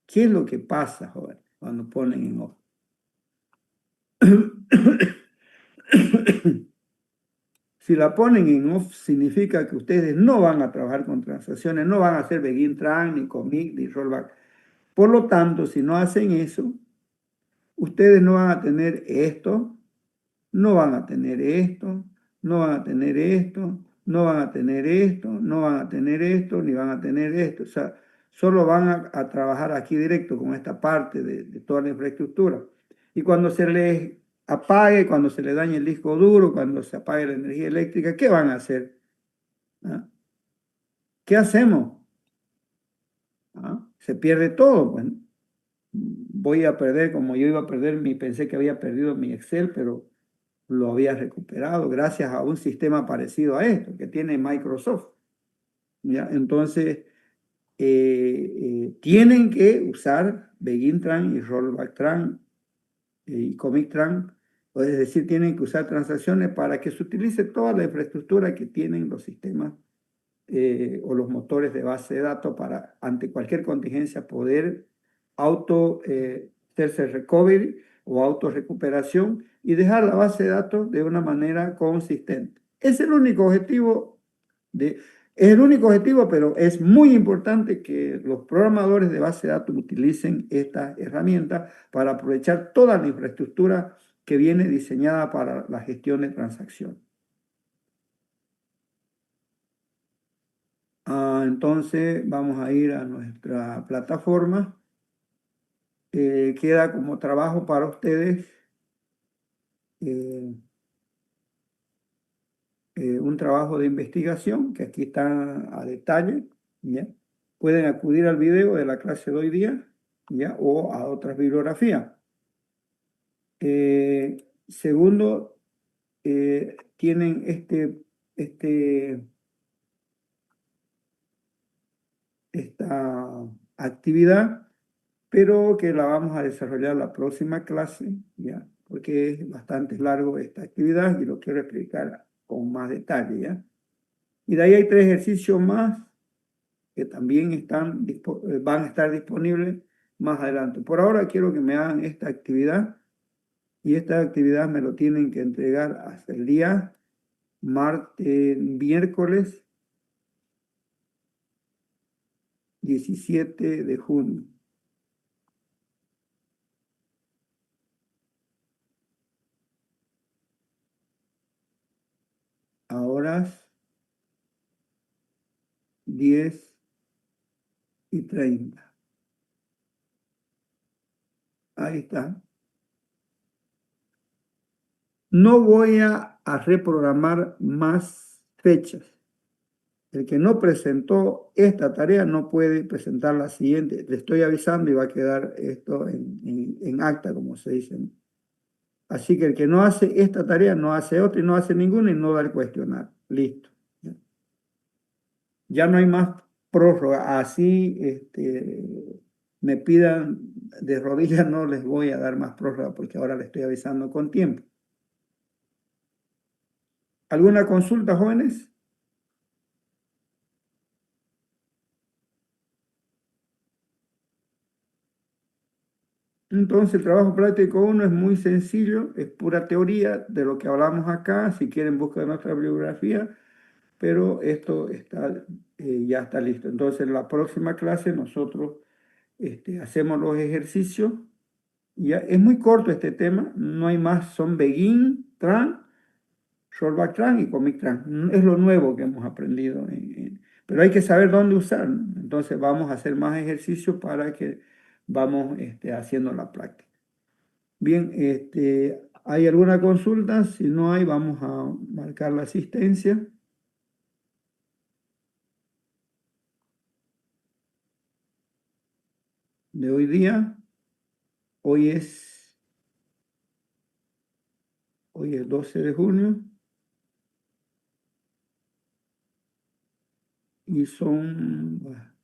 ¿qué es lo que pasa, joven? Cuando ponen en off. Si la ponen en off, significa que ustedes no van a trabajar con transacciones, no van a hacer begin tran, ni commit, ni rollback. Por lo tanto, si no hacen eso, ustedes no van a tener esto, no van a tener esto, no van a tener esto, no van a tener esto, no van a tener esto, ni van a tener esto. O sea, solo van a trabajar aquí directo con esta parte de toda la infraestructura. Y cuando se les apague, cuando se les dañe el disco duro, cuando se apague la energía eléctrica, ¿qué van a hacer? ¿Ah? ¿Qué hacemos? ¿Ah? Se pierde todo. Bueno, voy a perder, como yo iba a perder, pensé que había perdido mi Excel, pero lo había recuperado gracias a un sistema parecido a esto que tiene Microsoft. ¿Ya? Entonces, tienen que usar Begin Tran y Rollback Tran y Commit Tran, es decir, tienen que usar transacciones para que se utilice toda la infraestructura que tienen los sistemas o los motores de base de datos para, ante cualquier contingencia, poder hacerse recovery o autorrecuperación y dejar la base de datos de una manera consistente. Es el único objetivo es el único objetivo, pero es muy importante que los programadores de base de datos utilicen esta herramienta para aprovechar toda la infraestructura que viene diseñada para la gestión de transacciones. Entonces vamos a ir a nuestra plataforma. Queda como trabajo para ustedes un trabajo de investigación que aquí está a detalle. ¿Ya? Pueden acudir al video de la clase de hoy día, ¿ya? O a otras bibliografías. Segundo, tienen esta actividad, pero que la vamos a desarrollar la próxima clase, ¿ya? Porque es bastante largo esta actividad y lo quiero explicar con más detalle, ¿ya? Y de ahí hay 3 ejercicios más que también van a estar disponibles más adelante. Por ahora quiero que me hagan esta actividad y esta actividad me lo tienen que entregar hasta el día miércoles 17 de junio. A horas 10:30. Ahí está. No voy a reprogramar más fechas. El que no presentó esta tarea no puede presentar la siguiente. Le estoy avisando y va a quedar esto en acta, como se dice, ¿no? Así que el que no hace esta tarea no hace otra y no hace ninguna y no da el cuestionario. Listo. Ya no hay más prórroga. Así me pidan de rodillas no les voy a dar más prórroga porque ahora les estoy avisando con tiempo. ¿Alguna consulta, jóvenes? Entonces, el trabajo práctico 1 es muy sencillo, es pura teoría de lo que hablamos acá. Si quieren, buscar nuestra bibliografía, pero esto está, ya está listo. Entonces, en la próxima clase nosotros hacemos los ejercicios. Ya, es muy corto este tema, no hay más, son Begin, Tran, Rollback Tran y Comic Tran. Es lo nuevo que hemos aprendido, pero hay que saber dónde usar, ¿no? Entonces vamos a hacer más ejercicios para que vamos haciendo la práctica. Bien, ¿hay alguna consulta? Si no hay, vamos a marcar la asistencia de hoy día. Hoy es 12 de junio y son...